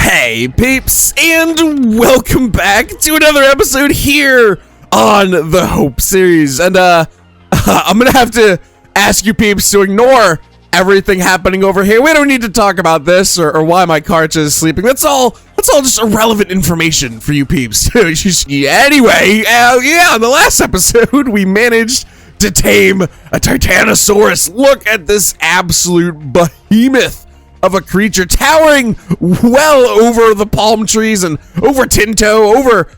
Hey peeps, and welcome back to another episode here on the Hope series. And I'm gonna have to ask you peeps to ignore everything happening over here. We don't need to talk about this or why my cart is sleeping. That's all just irrelevant information for you peeps. Anyway, yeah, in the last episode we managed to tame a Titanosaurus. Look at this absolute behemoth of a creature, towering well over the palm trees and over Tinto,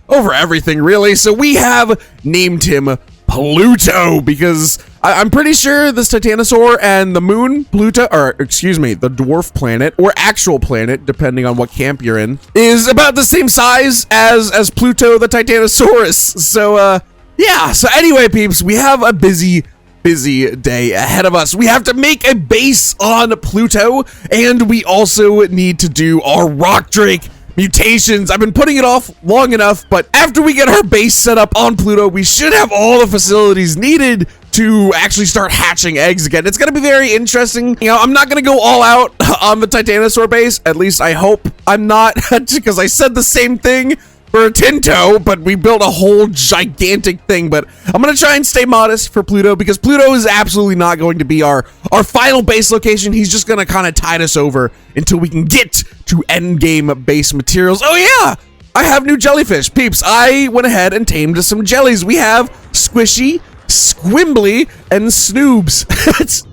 over everything really. So we have named him Pluto because I'm pretty sure this Titanosaur and the moon, Pluto, or excuse me, the dwarf planet or actual planet, depending on what camp you're in, is about the same size as Pluto the Titanosaurus. So yeah, so anyway peeps, we have a busy day ahead of us. We have to make a base on Pluto, and we also need to do our rock drake mutations. I've been putting it off long enough, but after we get our base set up on Pluto, we should have all the facilities needed to actually start hatching eggs again. It's gonna be very interesting. You know, I'm not gonna go all out on the Titanosaur base. At least I hope I'm not, because I said the same thing for Tinto, but we built a whole gigantic thing. But I'm gonna try and stay modest for Pluto, because Pluto is absolutely not going to be our final base location. He's just gonna kind of tide us over until we can get to end game base materials. Oh yeah, I have new jellyfish peeps. I went ahead and tamed some jellies. We have Squishy, Squimbly, and Snoobs.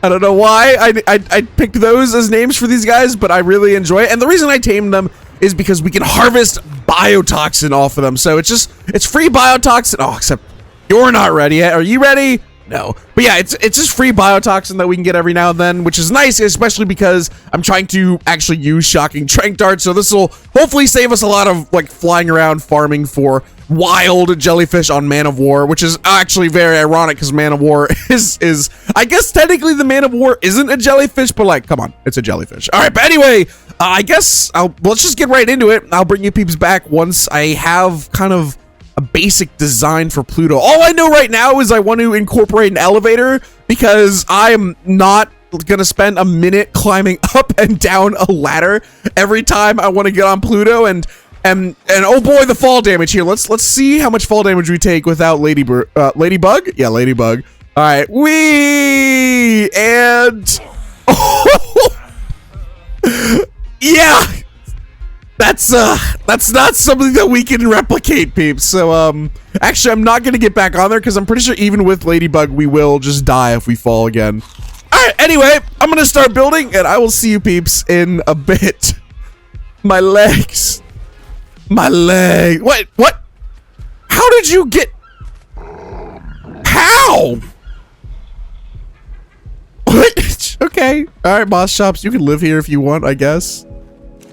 I don't know why I picked those as names for these guys, but I really enjoy it. And the reason I tamed them is because we can harvest biotoxin off of them. So it's free biotoxin. Oh, except you're not ready yet. Are you ready? No. But yeah, it's just free biotoxin that we can get every now and then, which is nice, especially because I'm trying to actually use shocking trank darts. So this will hopefully save us a lot of like flying around farming for wild jellyfish on Man of War, which is actually very ironic because Man of War is I guess technically the Man of War isn't a jellyfish, but like, come on, it's a jellyfish. All right, but anyway, I guess let's just get right into it. I'll bring you peeps back once I have kind of a basic design for Pluto. All I know right now is I want to incorporate an elevator because I'm not gonna spend a minute climbing up and down a ladder every time I want to get on Pluto. And oh boy, the fall damage here. Let's see how much fall damage we take without Ladybug. Yeah, Ladybug. All right, wee and yeah, that's not something that we can replicate, peeps. So actually, I'm not gonna get back on there because I'm pretty sure even with Ladybug, we will just die if we fall again. All right, anyway, I'm gonna start building, and I will see you peeps in a bit. My legs. My leg. What? How did you get? How? What? Okay. All right, Boss Chops, you can live here if you want, I guess.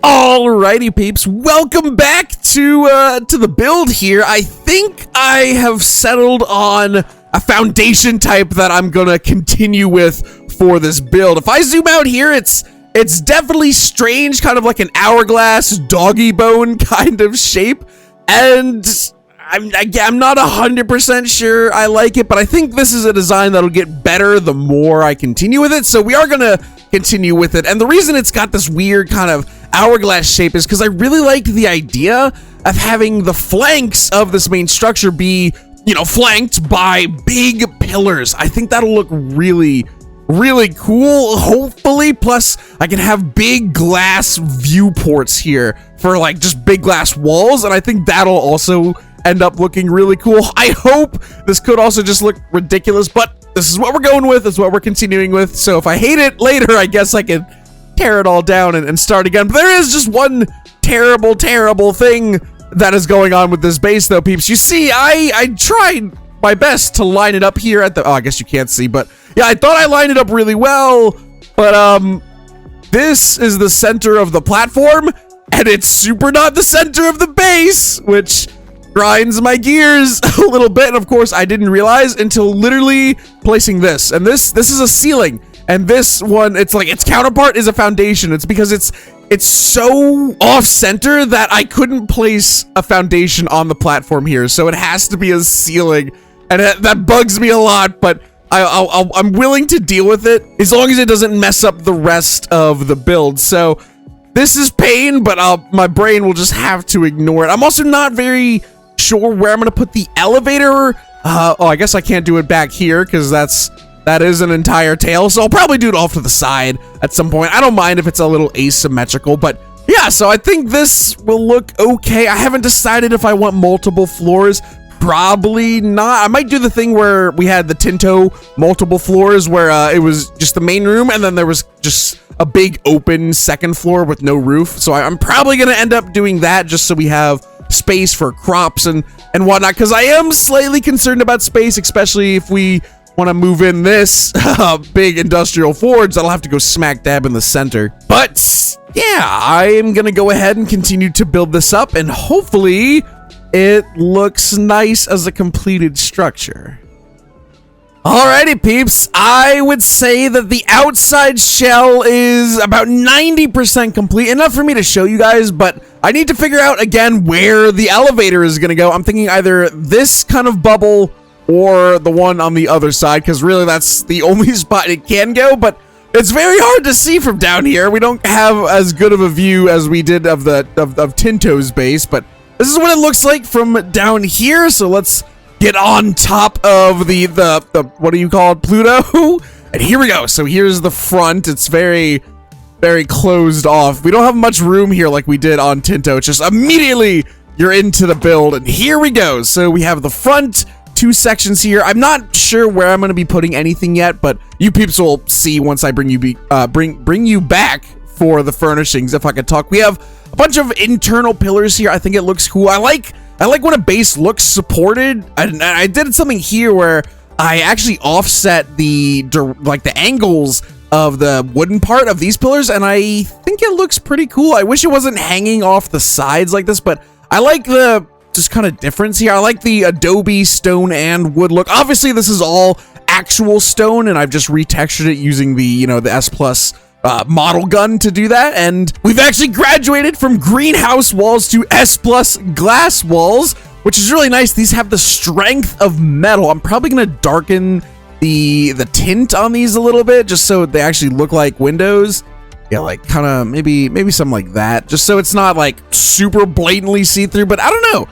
Alrighty, peeps. Welcome back to the build here. I think I have settled on a foundation type that I'm gonna continue with for this build. If I zoom out here, it's definitely strange, kind of like an hourglass doggy bone kind of shape, and I'm not 100% sure I like it, but I think this is a design that'll get better the more I continue with it, so we are gonna continue with it. And the reason it's got this weird kind of hourglass shape is because I really liked the idea of having the flanks of this main structure be, you know, flanked by big pillars. I think that'll look really cool, hopefully. Plus I can have big glass viewports here for like just big glass walls, and I think that'll also end up looking really cool. I hope this could also just look ridiculous, but this is what we're going with. This is what we're continuing with. So if I hate it later, I guess I can tear it all down and start again. But there is just one terrible thing that is going on with this base though, peeps. You see, I tried my best to line it up here at the, oh, I guess you can't see, but yeah, I thought I lined it up really well, but this is the center of the platform, and it's super not the center of the base, which grinds my gears a little bit. And of course, I didn't realize until literally placing this, and this is a ceiling, and this one, it's like its counterpart is a foundation. It's because it's so off center that I couldn't place a foundation on the platform here, so it has to be a ceiling, and that bugs me a lot, but I'm willing to deal with it as long as it doesn't mess up the rest of the build. So this is pain, but my brain will just have to ignore it. I'm also not very sure where I'm gonna put the elevator. Oh, I guess I can't do it back here because that is an entire tail, so I'll probably do it off to the side at some point. I don't mind if it's a little asymmetrical, but yeah, so I think this will look okay. I haven't decided if I want multiple floors. Probably not. I might do the thing where we had the Tinto multiple floors where it was just the main room and then there was just a big open second floor with no roof. So I'm probably going to end up doing that just so we have space for crops and whatnot, because I am slightly concerned about space, especially if we want to move in this big industrial forge that'll have to go smack dab in the center. But yeah, I am going to go ahead and continue to build this up and hopefully it looks nice as a completed structure. Alrighty, peeps. I would say that the outside shell is about 90% complete. Enough for me to show you guys, but I need to figure out again where the elevator is going to go. I'm thinking either this kind of bubble or the one on the other side, because really that's the only spot it can go, but it's very hard to see from down here. We don't have as good of a view as we did of Tinto's base, but this is what it looks like from down here. So let's get on top of the what do you call it, Pluto? And here we go. So here's the front. It's very, very closed off. We don't have much room here like we did on Tinto. It's just immediately you're into the build. And here we go. So we have the front, two sections here. I'm not sure where I'm going to be putting anything yet, but you peeps will see once I bring you back for the furnishings. If I could talk, we have a bunch of internal pillars here. I think it looks cool. I like when a base looks supported. I did something here where I actually offset the angles of the wooden part of these pillars, and I think it looks pretty cool. I wish it wasn't hanging off the sides like this, but I like the just kind of difference here. I like the Adobe stone and wood look. Obviously, this is all actual stone, and I've just retextured it using the the S Plus model gun to do that. And we've actually graduated from greenhouse walls to S Plus glass walls, which is really nice. These have the strength of metal. I'm probably gonna darken the tint on these a little bit just so they actually look like windows. Yeah, like kind of maybe something like that, just so it's not like super blatantly see-through. But I don't know,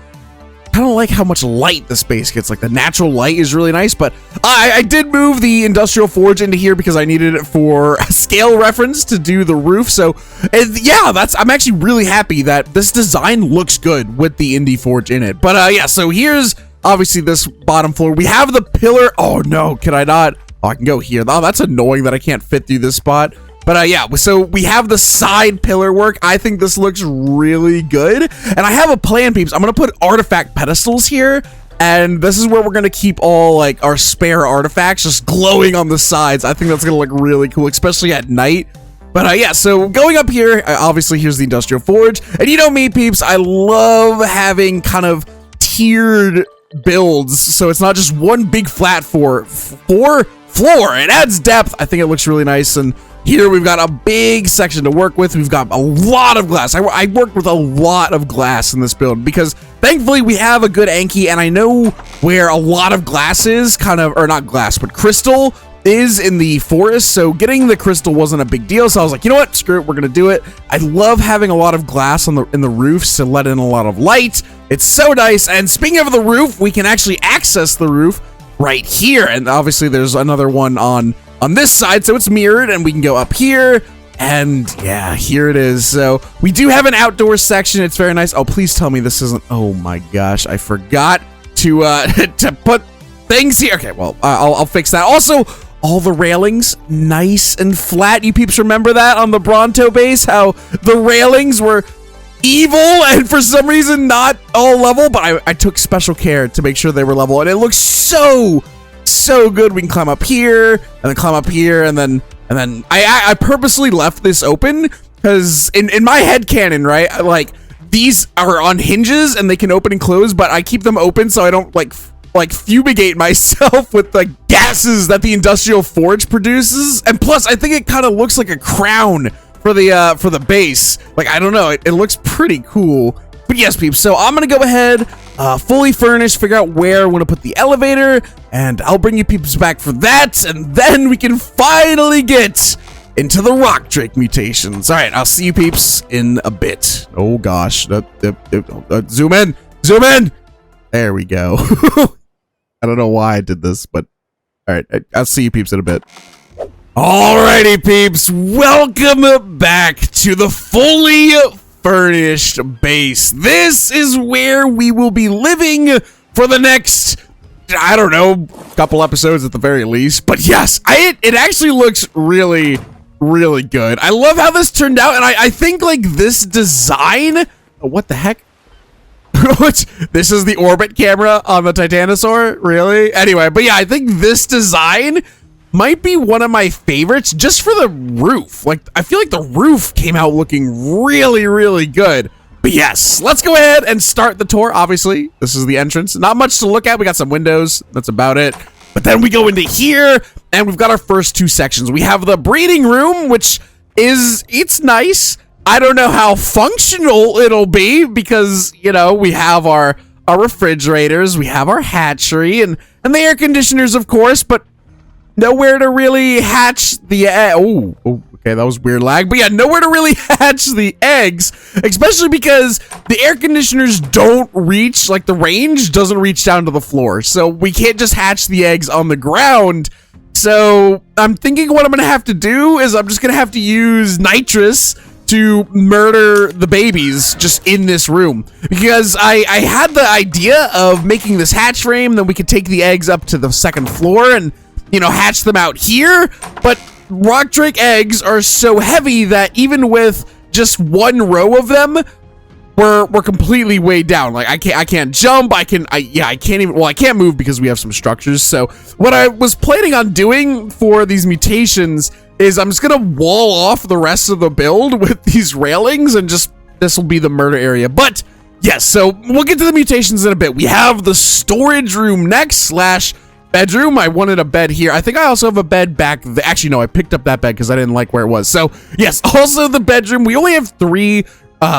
I don't like how much light the space gets. Like the natural light is really nice, but I did move the industrial forge into here because I needed it for a scale reference to do the roof. So yeah, I'm actually really happy that this design looks good with the Indie Forge in it. But yeah, so here's obviously this bottom floor. We have the pillar. Oh no, can I not? Oh, I can go here. Oh, that's annoying that I can't fit through this spot. But yeah, so we have the side pillar work. I think this looks really good. And I have a plan, peeps. I'm going to put artifact pedestals here. And this is where we're going to keep all like our spare artifacts just glowing on the sides. I think that's going to look really cool, especially at night. But yeah, so going up here, obviously here's the industrial forge. And you know me, peeps, I love having kind of tiered builds. So it's not just one big flat floor. It adds depth. I think it looks really nice. And here we've got a big section to work with. We've got a lot of glass. I worked with a lot of glass in this build because thankfully we have a good Anki, and I know where a lot of glass is, or not glass, but crystal is in the forest. So getting the crystal wasn't a big deal. So I was like, you know what? Screw it. We're going to do it. I love having a lot of glass in the roofs to let in a lot of light. It's so nice. And speaking of the roof, we can actually access the roof right here. And obviously there's another one on this side, so it's mirrored, and we can go up here, and yeah, here it is. So we do have an outdoor section. It's very nice. Oh, please tell me this isn't, oh my gosh, I forgot to to put things here. Okay, well, I'll fix that. Also, all the railings nice and flat. You peeps remember that on the Bronto base, how the railings were evil and for some reason not all level, but I took special care to make sure they were level, and it looks so good. We can climb up here and then climb up here, and then I purposely left this open because in my head canon, right, like these are on hinges and they can open and close, but I keep them open so I don't like fumigate myself with the gases that the industrial forge produces. And plus I think it kind of looks like a crown for the base. Like, I don't know, it looks pretty cool. But yes, peeps, so I'm gonna go ahead, fully furnish, figure out where I'm gonna put the elevator, and I'll bring you peeps back for that, and then we can finally get into the rock drake mutations. All right, I'll see you peeps in a bit. Oh gosh, zoom in, zoom in. There we go. I don't know why I did this, but all right, I'll see you peeps in a bit. Alrighty peeps, welcome back to the fully furnished base. This is where we will be living for the next, I don't know, couple episodes at the very least. But yes, it actually looks really good. I love how this turned out, and I think like this design, what the heck? This is the orbit camera on the Titanosaur, really? Anyway, but yeah, I think this design might be one of my favorites just for the roof. Like, I feel like the roof came out looking really good. But yes, let's go ahead and start the tour. Obviously, this is the entrance. Not much to look at. We got some windows. That's about it. But then we go into here, and we've got our first two sections. We have the breeding room, which is, it's nice. I don't know how functional it'll be because, you know, we have our refrigerators, we have our hatchery, and the air conditioners, of course, but nowhere to really hatch the oh, okay, that was weird lag. But yeah, nowhere to really hatch the eggs, especially because the air conditioners don't reach, like the range doesn't reach down to the floor. So we can't just hatch the eggs on the ground. So I'm thinking what I'm gonna have to do is I'm just gonna have to use nitrous to murder the babies just in this room, because I had the idea of making this hatch frame, then we could take the eggs up to the second floor and, you know, hatch them out here. But rock drake eggs are so heavy that even with just one row of them, we're completely weighed down. Like I can't jump. I can't even, well, I can't move because we have some structures. So what I was planning on doing for these mutations is I'm just gonna wall off the rest of the build with these railings, and just this will be the murder area. But yes, so we'll get to the mutations in a bit. We have the storage room next / bedroom. I wanted a bed here. I think I also have a bed back there. Actually, no, I picked up that bed because I didn't like where it was. So yes, also the bedroom. We only have 3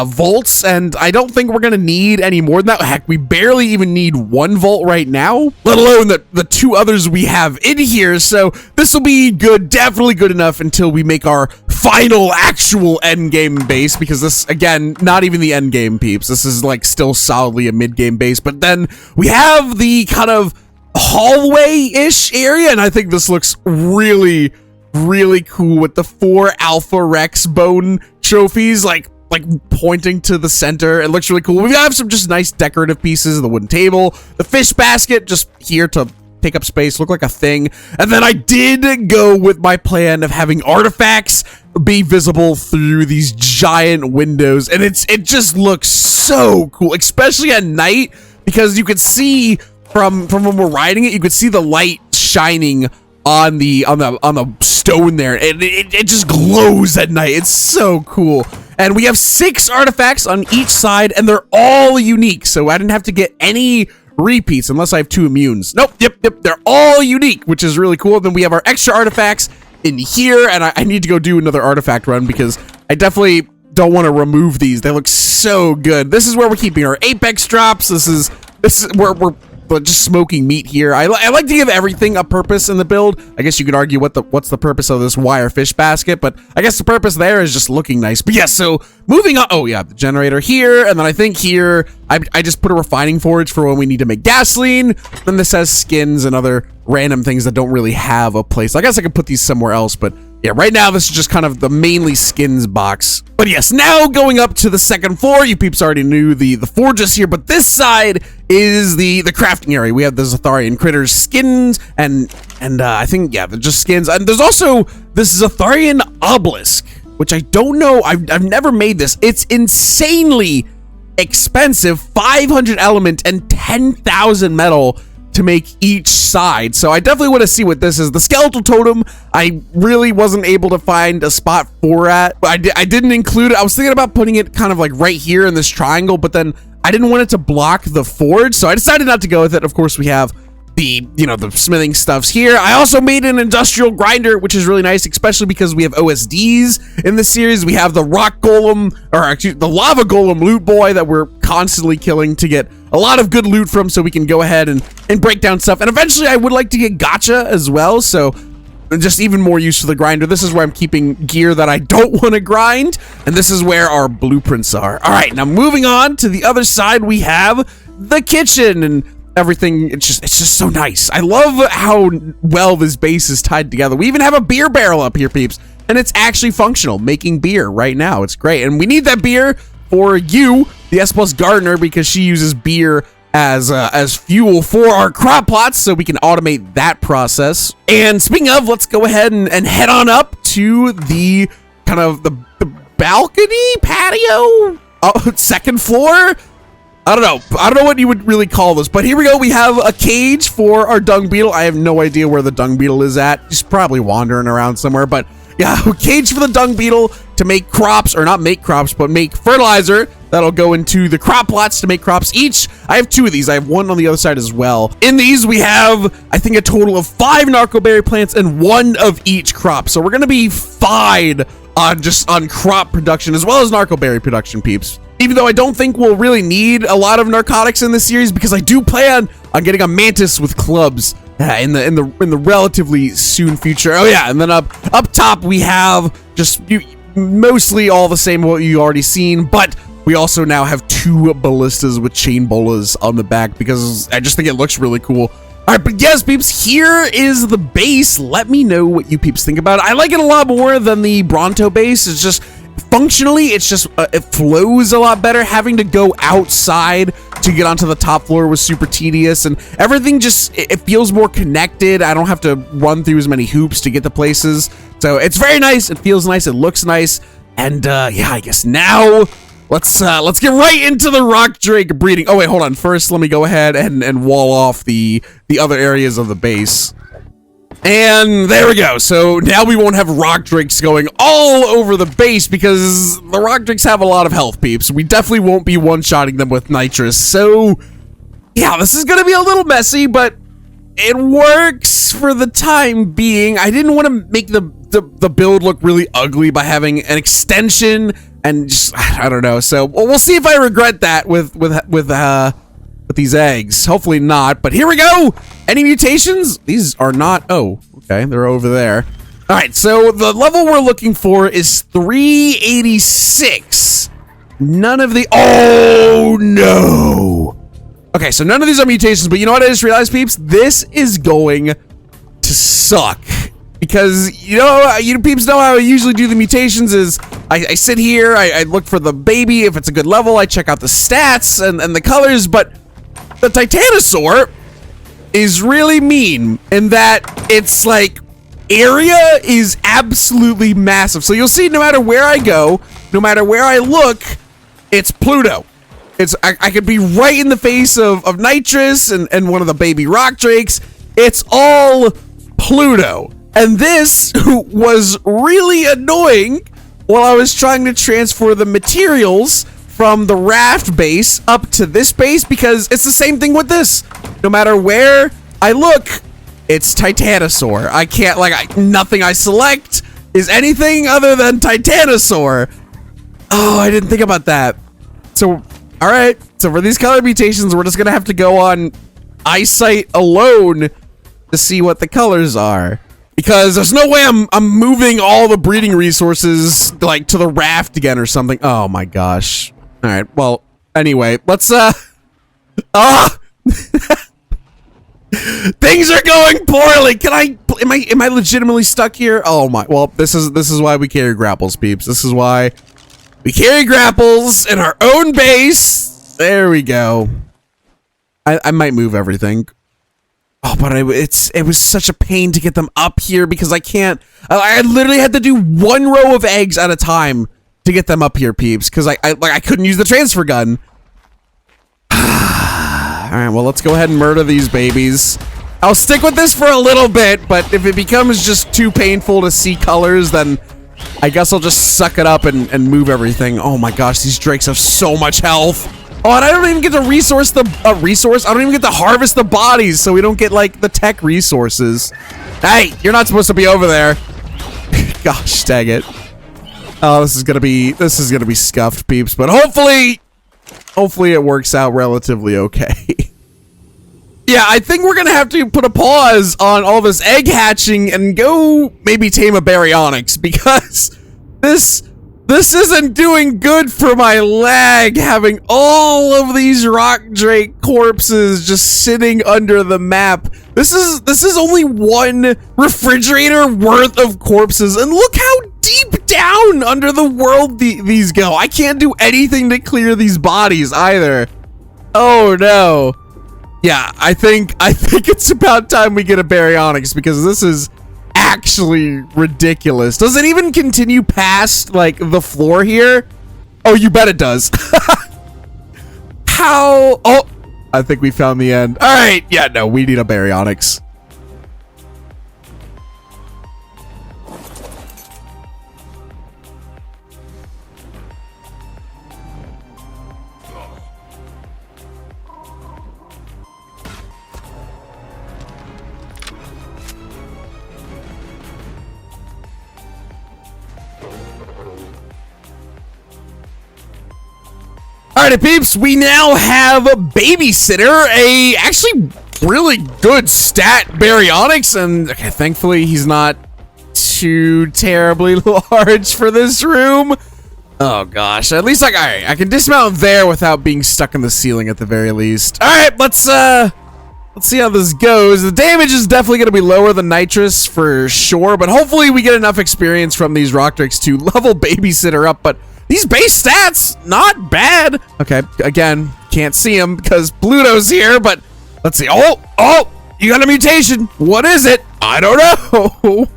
vaults, and I don't think we're gonna need any more than that. Heck, we barely even need 1 vault right now, let alone the 2 others we have in here. So this will be good, definitely good enough until we make our final actual end game base, because this, again, not even the end game peeps. This is like still solidly a mid game base. But then we have the kind of hallway-ish area, and I think this looks really cool with the 4 Alpha Rex bone trophies like pointing to the center. It looks really cool. We have some just nice decorative pieces, the wooden table, the fish basket just here to take up space, look like a thing. And then I did go with my plan of having artifacts be visible through these giant windows, and it just looks so cool, especially at night, because you could see from when we're riding it, you could see the light shining on the stone there, and it just glows at night. It's so cool. And we have 6 artifacts on each side, and they're all unique, so I didn't have to get any repeats unless I have 2 immunes. Nope, yep, they're all unique, which is really cool. Then we have our extra artifacts in here, and I need to go do another artifact run because I definitely don't want to remove these. They look so good. This is where we're keeping our apex drops. This is where we're just smoking meat here. I like to give everything a purpose in the build. I guess you could argue what's the purpose of this wire fish basket, but I guess the purpose there is just looking nice. But yes, so moving on. Oh yeah, the generator here, and then I think here I just put a refining forge for when we need to make gasoline. Then this has skins and other random things that don't really have a place. I guess I could put these somewhere else, but yeah, right now this is just kind of the mainly skins box. But yes, now going up to the second floor, you peeps already knew the forges here, but this side is the crafting area. We have the Zytharian critters skins, and I think, yeah, they're just skins. And there's also this Zytharian obelisk, which I don't know, I've never made this. It's insanely expensive, 500 element and 10,000 metal to make each side. So I definitely want to see what this is. The skeletal totem, I really wasn't able to find a spot for it. I didn't include it. I was thinking about putting it kind of like right here in this triangle, but then I didn't want it to block the forge, so I decided not to go with it. Of course, we have the, you know, the smithing stuffs here. I also made an industrial grinder, which is really nice, especially because we have OSDs in this series. We have the rock golem, or actually the lava golem loot boy that we're constantly killing to get a lot of good loot from, so we can go ahead and break down stuff. And eventually I would like to get gacha as well, so just even more use for the grinder. This is where I'm keeping gear that I don't want to grind, and this is where our blueprints are. All right, now moving on to the other side, we have the kitchen and everything. It's just so nice. I love how well this base is tied together. We even have a beer barrel up here, peeps, and it's actually functional, making beer right now. It's great, and we need that beer for you, the S+ gardener, because she uses beer as fuel for our crop plots, so we can automate that process. And speaking of, let's go ahead and head on up to the kind of the balcony patio, second floor. I don't know what you would really call this, but here we go. We have a cage for our dung beetle. I have no idea where the dung beetle is at. He's probably wandering around somewhere, but yeah, a cage for the dung beetle to make crops, or not make crops, but make fertilizer that'll go into the crop plots to make crops each. I have 2 of these. I have 1 on the other side as well. In these, we have, I think, a total of 5 narcoberry plants and 1 of each crop. So we're going to be fine on crop production as well as narcoberry production, peeps. Even though I don't think we'll really need a lot of narcotics in this series, because I do plan on getting a mantis with clubs in the relatively soon future. Oh yeah, and then up top we have just mostly all the same what you already seen, but we also now have 2 ballistas with chain bolas on the back because I just think it looks really cool. All right, but yes, peeps, here is the base. Let me know what you peeps think about it. I like it a lot more than the Bronto base. It's just functionally, it's just it flows a lot better. Having to go outside to get onto the top floor was super tedious, and everything just it feels more connected. I don't have to run through as many hoops to get to places, so it's very nice. It feels nice. It looks nice, and yeah, I guess now let's get right into the rock drake breeding. Oh wait, hold on. First, let me go ahead and wall off the other areas of the base. And there we go. So now we won't have rock drakes going all over the base because the rock drakes have a lot of health, peeps. We definitely won't be one-shotting them with nitrous. So yeah, this is gonna be a little messy, but it works for the time being. I didn't want to make the build look really ugly by having an extension and just, I don't know. So we'll see if I regret that with these eggs. Hopefully not, but here we go. Any mutations? These are not. Oh, okay, they're over there. All right, so the level we're looking for is 386. None of the, oh no. Okay, so none of these are mutations, but you know what I just realized, peeps? This is going to suck. Because, you know, you peeps know how I usually do the mutations is I sit here, I look for the baby. If it's a good level, I check out the stats and the colors, but the Titanosaur is really mean in that it's like area is absolutely massive. So you'll see no matter where I go, no matter where I look, it's Pluto. I could be right in the face of nitrous and one of the baby rock drakes. It's all Pluto. And this was really annoying while I was trying to transfer the materials from the raft base up to this base, because it's the same thing with this. No matter where I look, it's Titanosaur. I can't, like, nothing I select is anything other than Titanosaur. Oh, I didn't think about that. So, all right. So for these color mutations, we're just going to have to go on eyesight alone to see what the colors are. Because there's no way I'm moving all the breeding resources, like, to the raft again or something. Oh, my gosh. All right, well, anyway, let's, things are going poorly. Am I legitimately stuck here? Oh my, well, this is why we carry grapples, peeps. This is why we carry grapples in our own base. There we go. I might move everything. Oh, but it was such a pain to get them up here because I can't, I literally had to do 1 row of eggs at a time to get them up here, peeps, because I couldn't use the transfer gun. All right, well, let's go ahead and murder these babies. I'll stick with this for a little bit, but if it becomes just too painful to see colors, then I guess I'll just suck it up and move everything. Oh my gosh, these drakes have so much health. Oh, and I don't even get to resource the I don't even get to harvest the bodies, so we don't get, like, the tech resources. Hey, you're not supposed to be over there. Gosh, dang it. Oh, this is gonna be scuffed, peeps, but hopefully it works out relatively okay. Yeah, I think we're gonna have to put a pause on all this egg hatching and go maybe tame a baryonyx, because this isn't doing good for my leg, having all of these rock drake corpses just sitting under the map. This is only one refrigerator worth of corpses, and look how deep down under the world these go. I can't do anything to clear these bodies either. Oh no. Yeah, I think it's about time we get a baryonyx, because this is actually ridiculous. Does it even continue past like the floor here? Oh, you bet it does. How? Oh, I think we found the end. All right, yeah, no, we need a baryonyx. Alright, peeps, we now have a babysitter, a actually really good stat baryonyx, and okay, thankfully he's not too terribly large for this room. Oh gosh, at least I can dismount there without being stuck in the ceiling at the very least. Alright, let's see how this goes. The damage is definitely going to be lower than nitrous for sure, but hopefully we get enough experience from these rock drakes to level babysitter up, but these base stats, not bad. Okay, again, can't see him because Pluto's here, but let's see. Oh, you got a mutation. What is it? I don't know.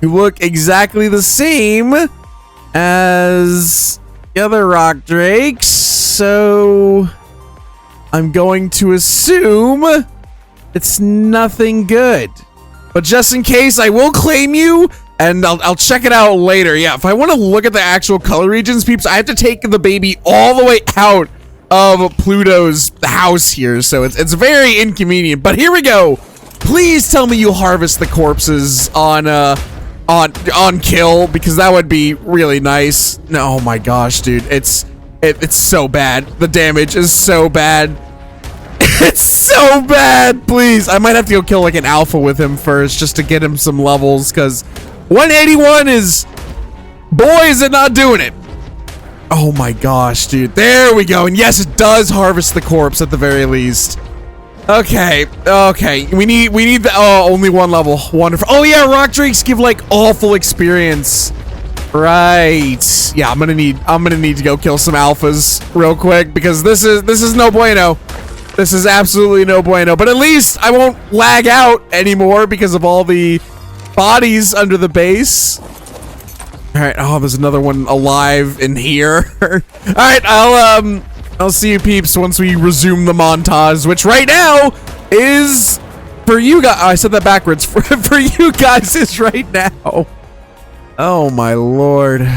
You look exactly the same as the other rock drakes, so I'm going to assume it's nothing good. But just in case, I will claim you, and I'll check it out later. Yeah, if I want to look at the actual color regions, peeps, I have to take the baby all the way out of Pluto's house here, so it's very inconvenient. But here we go. Please tell me you harvest the corpses on kill, because that would be really nice. No, oh my gosh, dude, it's so bad. The damage is so bad. It's so bad. Please, I might have to go kill like an alpha with him first just to get him some levels, because 181 is, boy, is it not doing it. Oh my gosh, dude. There we go. And yes, it does harvest the corpse at the very least. Okay. We need the only one level. Wonderful. Oh yeah, rock drakes give like awful experience. Right. Yeah, I'm gonna need to go kill some alphas real quick, because this is no bueno. This is absolutely no bueno. But at least I won't lag out anymore because of all the bodies under the base. All right. Oh, there's another one alive in here. All right. I'll see you peeps once we resume the montage, which right now is for you guys. I said that backwards. For you guys is right now. Oh my lord.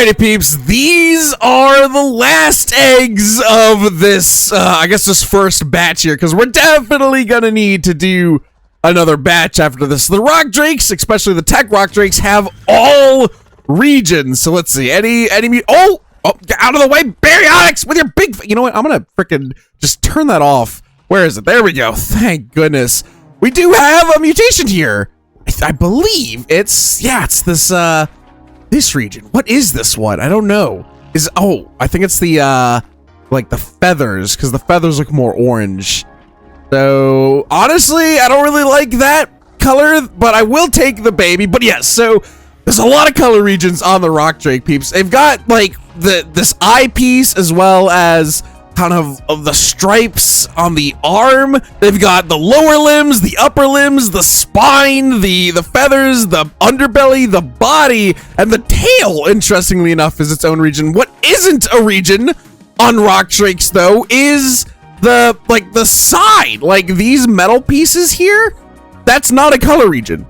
Alrighty, peeps, these are the last eggs of this, I guess this first batch here, because we're definitely gonna need to do another batch after this. The rock drakes, especially the TEK rock drakes, have all regions. So let's see, oh, get out of the way, Baryonyx, with your big, you know what, I'm gonna freaking just turn that off. Where is it? There we go, thank goodness. We do have a mutation here. I believe it's this region. What is this one? I don't know. I think it's the like the feathers, because the feathers look more orange. So honestly, I don't really like that color, but I will take the baby. But yes, so there's a lot of color regions on the rock drake, peeps. They've got like this eye piece, as well as kind of the stripes on the arm. They've got the lower limbs, the upper limbs, the spine, the feathers, the underbelly, the body, and the tail, interestingly enough, is its own region. What isn't a region on rock drakes, though, is the side. Like these metal pieces here, that's not a color region,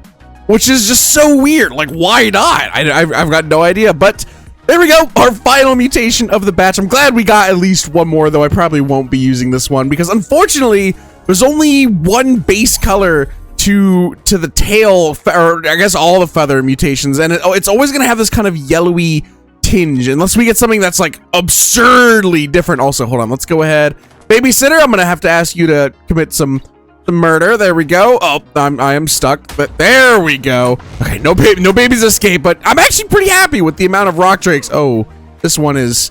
which is just so weird. Like, why not? I've got no idea, but there we go, our final mutation of the batch. I'm glad we got at least one more, though I probably won't be using this one, because unfortunately, there's only one base color to the tail, or I guess all the feather mutations, and it's always going to have this kind of yellowy tinge, unless we get something that's like absurdly different. Also, hold on, let's go ahead. Babysitter, I'm going to have to ask you to commit some murder. There we go. Oh, I am stuck, but there we go. Okay, no babies escape, but I'm actually pretty happy with the amount of rock drakes. Oh, this one's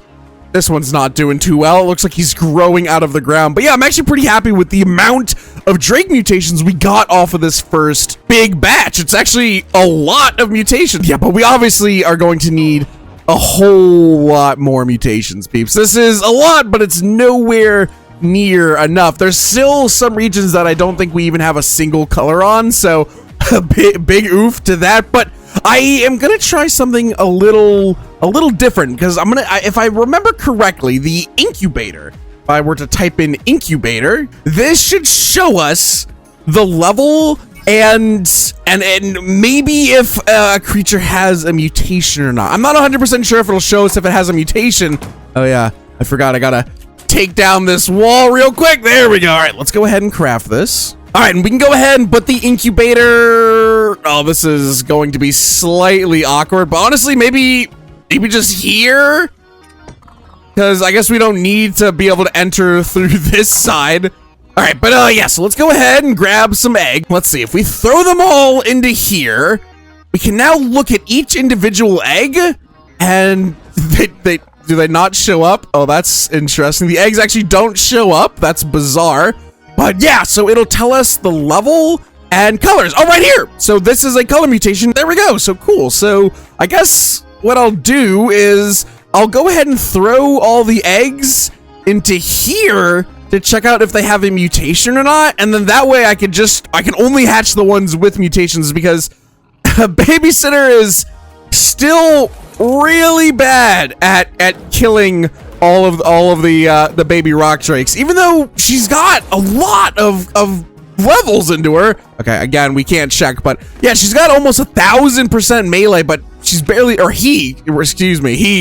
not doing too well. It looks like he's growing out of the ground, but yeah, I'm actually pretty happy with the amount of drake mutations we got off of this first big batch. It's actually a lot of mutations. Yeah, but we obviously are going to need a whole lot more mutations, peeps. This is a lot, but it's nowhere near enough. There's still some regions that I don't think we even have a single color on, so a big oof to that. But I am gonna try something a little different, because if I remember correctly, the incubator, if I were to type in incubator, this should show us the level and maybe if a creature has a mutation or not. I'm not 100% sure if it'll show us if it has a mutation. Oh yeah, I forgot, I gotta take down this wall real quick. There we go. All right, let's go ahead and craft this. All right, and we can go ahead and put the incubator. Oh, this is going to be slightly awkward, but honestly, maybe just here, because I guess we don't need to be able to enter through this side. All right, but yeah, so let's go ahead and grab some egg. Let's see, if we throw them all into here, we can now look at each individual egg, and do they not show up? Oh, that's interesting. The eggs actually don't show up. That's bizarre. But yeah, so it'll tell us the level and colors. Oh, right here. So this is a color mutation. There we go. So cool. So I guess what I'll do is I'll go ahead and throw all the eggs into here to check out if they have a mutation or not. And then that way I can only hatch the ones with mutations, because Babysitter is still really bad at killing all of the baby rock drakes, even though she's got a lot of levels into her. Okay, again, we can't check, but yeah, she's got almost 1000% melee, but she's barely, or he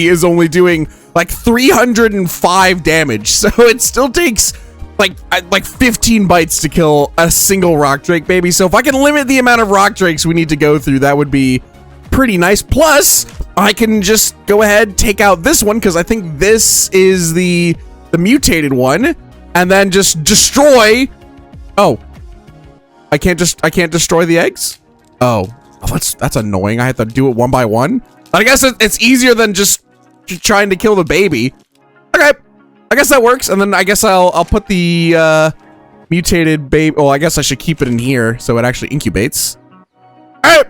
is only doing like 305 damage, so it still takes like 15 bites to kill a single rock drake baby. So if I can limit the amount of rock drakes we need to go through, that would be pretty nice. Plus, I can just go ahead, take out this one, because I think this is the mutated one, and then just destroy. Oh, I can't destroy the eggs. Oh, that's annoying. I have to do it one by one. I guess it's easier than just trying to kill the baby. Okay, I guess that works. And then I guess I'll put the mutated baby. Oh, I guess I should keep it in here so it actually incubates. All right.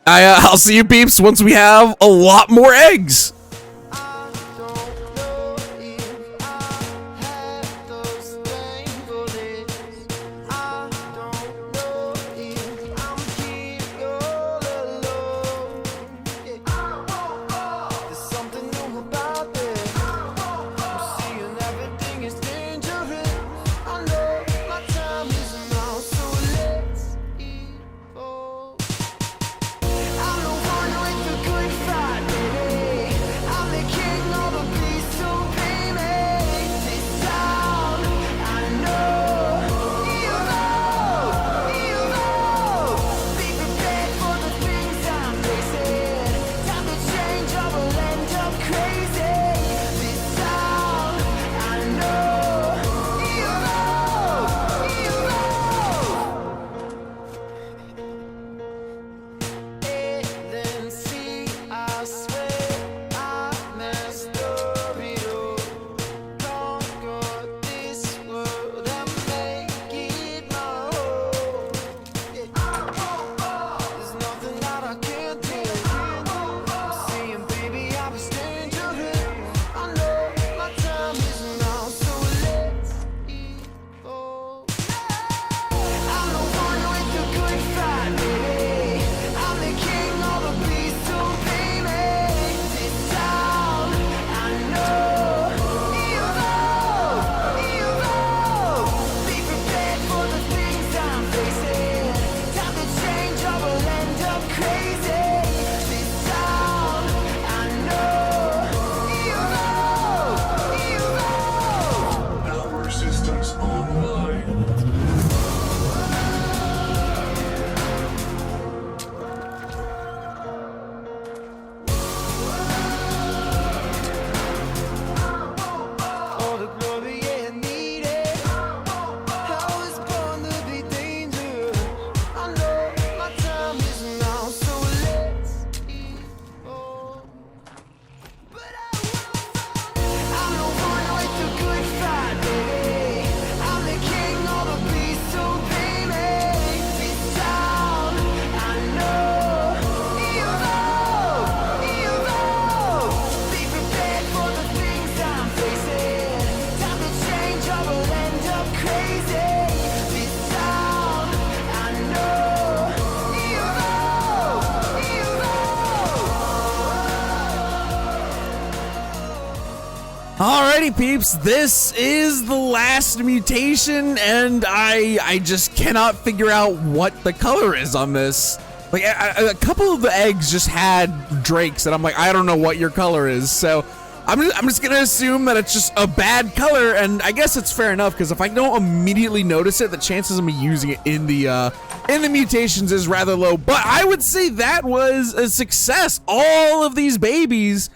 I'll see you peeps once we have a lot more eggs. Alrighty, peeps, this is the last mutation, and I just cannot figure out what the color is on this. Like, a couple of the eggs just had drakes, and I'm like, I don't know what your color is, so I'm just gonna assume that it's just a bad color, and I guess it's fair enough, because if I don't immediately notice it, the chances of me using it in the mutations is rather low. But I would say that was a success. All of these babies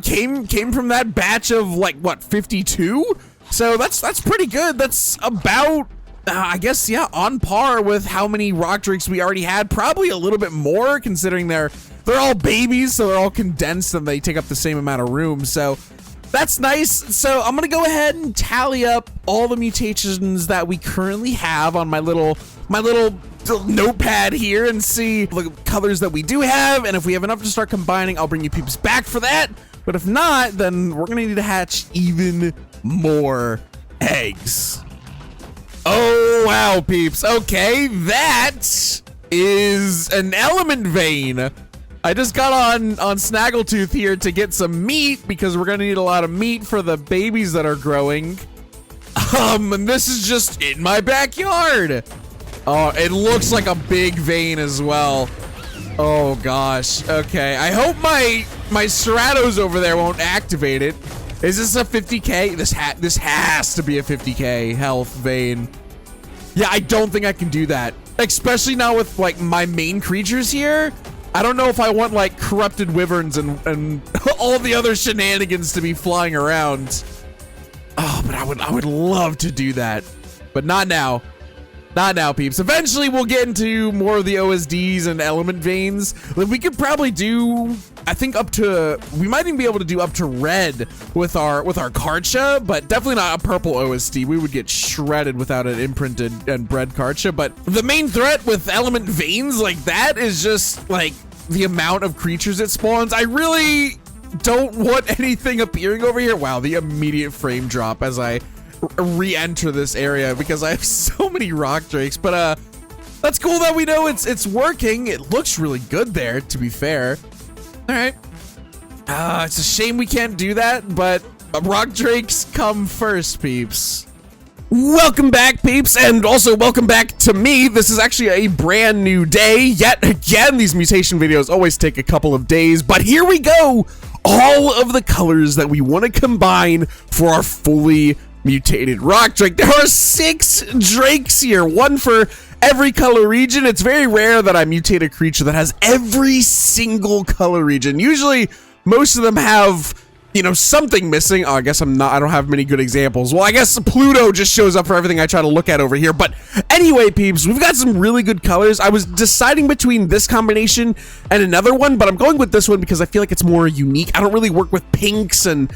came from that batch of, like, what, 52? So that's pretty good. That's about, I guess, yeah, on par with how many rock drakes we already had. Probably a little bit more, considering they're all babies, so they're all condensed and they take up the same amount of room. So that's nice. So I'm gonna go ahead and tally up all the mutations that we currently have on my little notepad here and see the colors that we do have, and if we have enough to start combining, I'll bring you peeps back for that. But if not, then we're gonna need to hatch even more eggs. Oh wow, peeps. Okay, that is an element vein. I just got on Snaggletooth here to get some meat, because we're gonna need a lot of meat for the babies that are growing. And this is just in my backyard. Oh, it looks like a big vein as well. Oh gosh. Okay, I hope my Stratos over there won't activate it. Is this a 50k? This has to be a 50k health vein. Yeah, I don't think I can do that, especially now with like my main creatures here. I don't know if I want like corrupted wyverns and all the other shenanigans to be flying around. Oh, but I would love to do that, but not now. Not now, peeps. Eventually, we'll get into more of the OSDs and element veins. We could probably do, I think, up to, we might even be able to do up to red with our Karcha, but definitely not a purple OSD. We would get shredded without an imprinted and bred Karcha. But the main threat with element veins like that is just like the amount of creatures it spawns. I really don't want anything appearing over here. Wow, the immediate frame drop as I re-enter this area, because I have so many rock drakes. But that's cool that we know it's working. It looks really good there, to be fair. All right, it's a shame we can't do that, but rock drakes come first, peeps. Welcome back, peeps, and also welcome back to me. This is actually a brand new day. Yet again, these mutation videos always take a couple of days, but here we go. All of the colors that we want to combine for our fully mutated rock drake. There are 6 drakes here, one for every color region. It's very rare that I mutate a creature that has every single color region. Usually most of them have, you know, something missing. Oh, I guess I don't have many good examples. Well, I guess Pluto just shows up for everything I try to look at over here. But anyway, peeps, we've got some really good colors. I was deciding between this combination and another one, but I'm going with this one because I feel like it's more unique. I don't really work with pinks and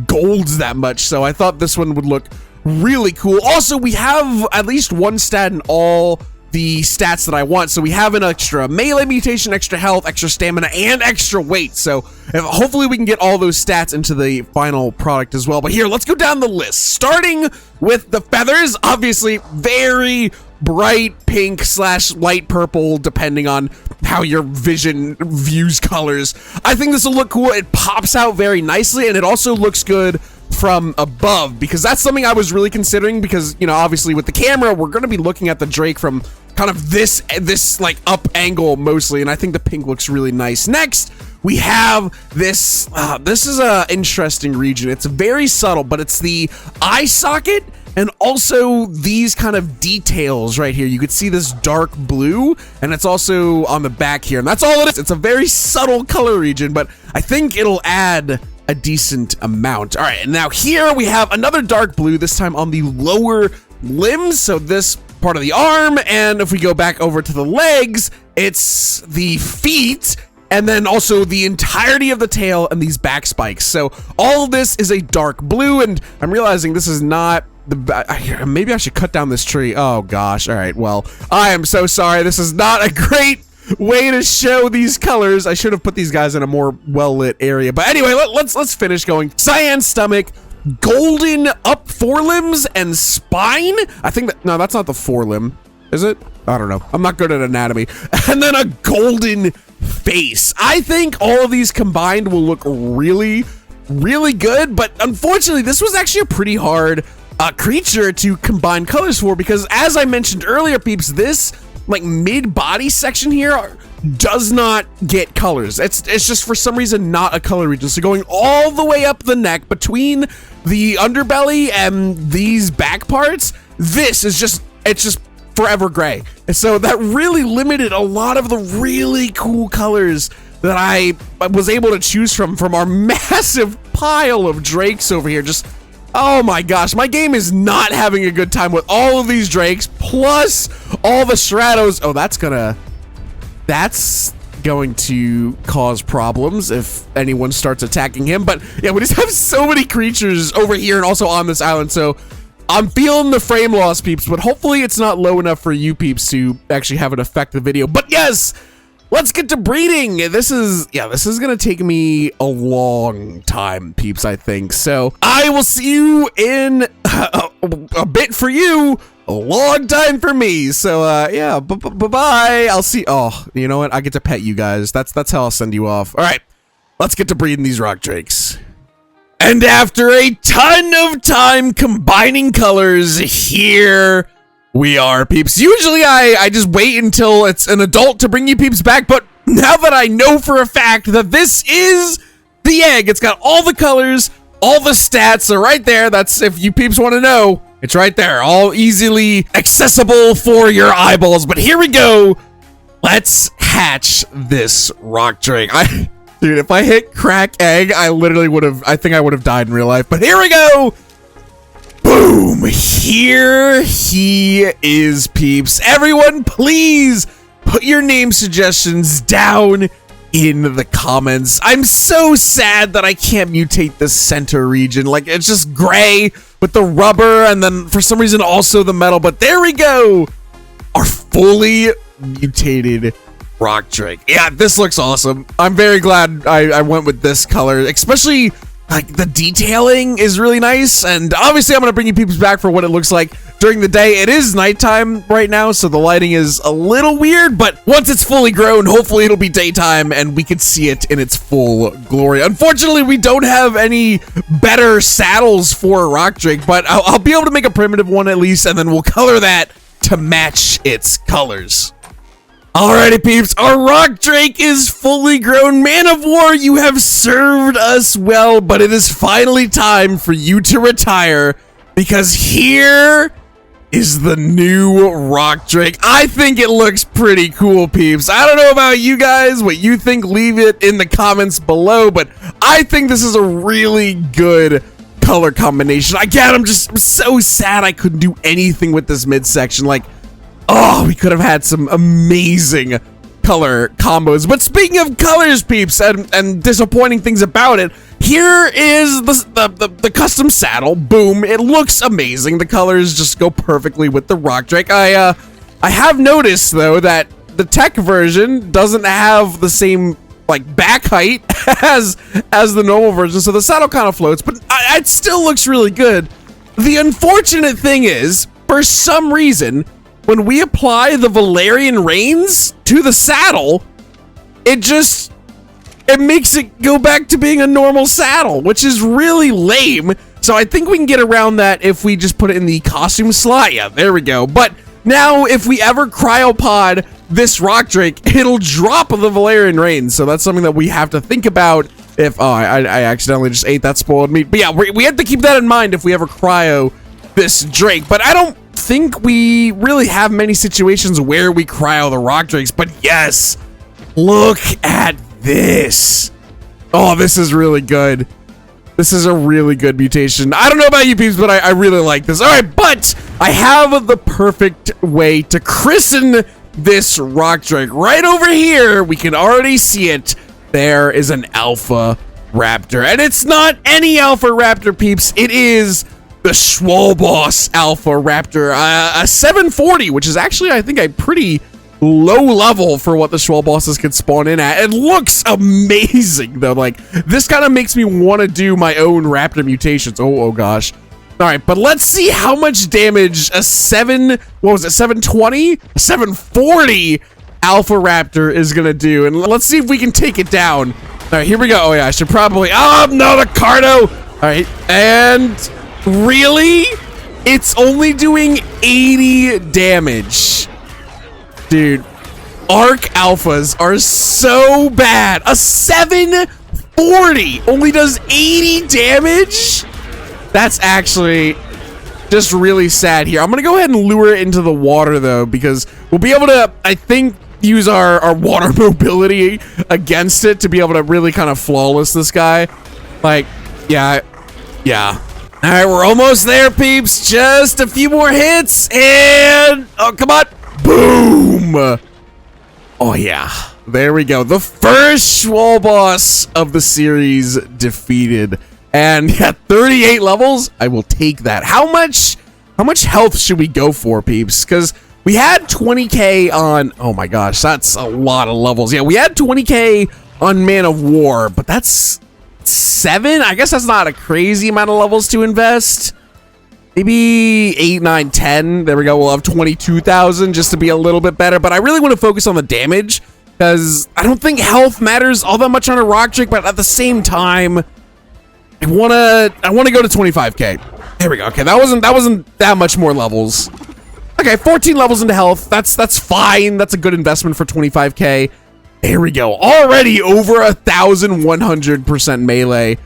golds that much, so I thought this one would look really cool. Also, we have at least one stat in all the stats that I want. So we have an extra melee mutation, extra health, extra stamina, and extra weight. So hopefully we can get all those stats into the final product as well. But here, let's go down the list. Starting with the feathers, obviously very bright pink / light purple, depending on how your vision views colors. I think this will look cool. It pops out very nicely, and it also looks good from above, because that's something I was really considering, because, you know, obviously with the camera we're going to be looking at the drake from kind of this like up angle mostly, and I think the pink looks really nice. Next we have this this is a interesting region. It's very subtle, but it's the eye socket and also these kind of details right here. You could see this dark blue, and it's also on the back here, and that's all it is. It's a very subtle color region, but I think it'll add a decent amount. All right, and now here we have another dark blue, this time on the lower limbs, so this part of the arm, and if we go back over to the legs, it's the feet, and then also the entirety of the tail and these back spikes. So all of this is a dark blue, and I'm realizing this is not the, maybe I should cut down this tree. Oh gosh. All right, well, I am so sorry. This is not a great way to show these colors. I should have put these guys in a more well-lit area. But anyway, let's finish going. Cyan stomach, golden up forelimbs and spine. I think that, no, that's not the forelimb, is it? I don't know. I'm not good at anatomy. And then a golden face. I think all of these combined will look really really good, but unfortunately, this was actually a pretty hard creature to combine colors for, because as I mentioned earlier, peeps, this like mid-body section here does not get colors. It's just for some reason not a color region. So going all the way up the neck between the underbelly and these back parts, this is just, it's just forever gray. And so that really limited a lot of the really cool colors that I was able to choose from our massive pile of drakes over here. Just, oh my gosh, my game is not having a good time with all of these drakes, plus all the stratos. Oh, that's going to cause problems if anyone starts attacking him. But yeah, we just have so many creatures over here and also on this island, so I'm feeling the frame loss, peeps, but hopefully it's not low enough for you peeps to actually have it affect the video. But yes, let's get to breeding. This is gonna take me a long time, peeps, I think. So I will see you in a bit for you, a long time for me. So yeah, bye-bye. I'll see. Oh, you know what? I get to pet you guys. That's how I'll send you off. All right, let's get to breeding these rock drakes. And after a ton of time combining colors, here we are, peeps. Usually I just wait until it's an adult to bring you peeps back, but now that I know for a fact that this is the egg, it's got all the colors, all the stats are right there. That's, if you peeps want to know, it's right there, all easily accessible for your eyeballs. But here we go. Let's hatch this rock drake. Dude, if I hit crack egg, I literally I think I would have died in real life. But here we go. Boom! Here he is, peeps. Everyone, please put your name suggestions down in the comments. I'm so sad that I can't mutate the center region. Like, it's just gray with the rubber and then for some reason also the metal. But there we go. Our fully mutated rock drake. Yeah, this looks awesome. I'm very glad I went with this color, especially like the detailing is really nice. And obviously I'm gonna bring you peeps back for what it looks like during the day. It is nighttime right now, so the lighting is a little weird, but once it's fully grown, hopefully it'll be daytime and we can see it in its full glory. Unfortunately, we don't have any better saddles for rock drake, but I'll be able to make a primitive one at least, and then we'll color that to match its colors. Alrighty, peeps, our rock drake is fully grown. Man of War, you have served us well, but it is finally time for you to retire, because here is the new rock drake. I think it looks pretty cool, peeps. I don't know about you guys, what you think, leave it in the comments below, but I think this is a really good color combination. Again, I'm so sad I couldn't do anything with this midsection. Like, oh, we could have had some amazing color combos. But speaking of colors, peeps, and disappointing things about it, here is the custom saddle. Boom, it looks amazing. The colors just go perfectly with the rock drake. I have noticed though that the TEK version doesn't have the same like back height as the normal version, so the saddle kind of floats, but it still looks really good. The unfortunate thing is, for some reason, when we apply the Valerian reins to the saddle, it makes it go back to being a normal saddle, which is really lame. So I think we can get around that if we just put it in the costume slot. Yeah, there we go. But now if we ever cryopod this rock drake, it'll drop the Valerian reins. So that's something that we have to think about if, oh, I accidentally just ate that spoiled meat. But yeah, we have to keep that in mind if we ever cryo this drake. But I don't think we really have many situations where we cryo the rock drakes, but yes, look at this. Oh, this is really good. This is a really good mutation. I don't know about you peeps, but I really like this. All right, but I have the perfect way to christen this rock drake. Right over here, we can already see it. There is an alpha raptor, and it's not any alpha raptor, peeps. It is the Schwalbe Alpha Raptor, a 740, which is actually, I think, a pretty low level for what the Schwalbosses can spawn in at. It looks amazing, though. Like, this kind of makes me want to do my own Raptor mutations. Oh gosh. All right, but let's see how much damage a 720? 740 Alpha Raptor is going to do. And let's see if we can take it down All right, here we go. Oh yeah, I should probably, oh no, the Cardo. All right, and really? It's only doing 80 damage. Dude, Arc Alphas are so bad. A 740 only does 80 damage? That's actually just really sad here. I'm gonna go ahead and lure it into the water though, because we'll be able to, I think, use our water mobility against it to be able to really kind of flawless this guy. Like, yeah. All right, we're almost there, peeps. Just a few more hits, and oh, come on, boom! Oh yeah, there we go. The first Schwalbe boss of the series defeated, and yeah, 38 levels. I will take that. How much health should we go for, peeps? Because we had 20k on. Oh my gosh, that's a lot of levels. Yeah, we had 20k on Man of War, but that's 7. I guess that's not a crazy amount of levels to invest. Maybe 8, 9, 10. There we go. We'll have 22,000 just to be a little bit better. But I really want to focus on the damage because I don't think health matters all that much on a rock drake. But at the same time, I wanna go to 25k. There we go. Okay, that wasn't that much more levels. Okay, 14 levels into health. That's fine. That's a good investment for 25k. There we go. Already over 1,100% melee.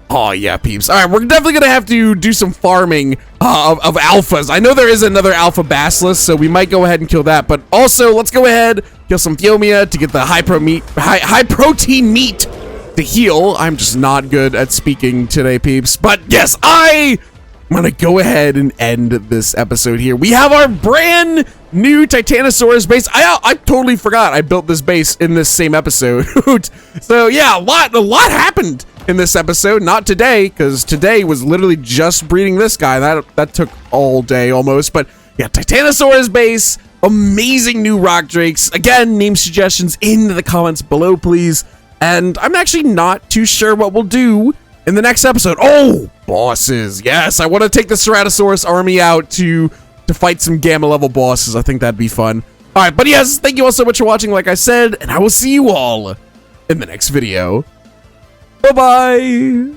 Oh yeah, peeps. All right, we're definitely gonna have to do some farming of alphas. I know there is another alpha basilisk, so we might go ahead and kill that. But also, let's go ahead, kill some Theomia to get the high protein meat to heal. I'm just not good at speaking today, peeps. But yes, I'm gonna go ahead and end this episode here. We have our brand new Titanosaurus base. I totally forgot I built this base in this same episode. So yeah, a lot happened in this episode. Not today, because today was literally just breeding this guy. That took all day almost. But yeah, Titanosaurus base, amazing new rock drakes. Again, name suggestions in the comments below, please. And I'm actually not too sure what we'll do in the next episode. Oh, bosses. Yes, I want to take the Ceratosaurus army out to fight some gamma level bosses. I think that'd be fun. All right, but yes, thank you all so much for watching, like I said, and I will see you all in the next video. Bye-bye.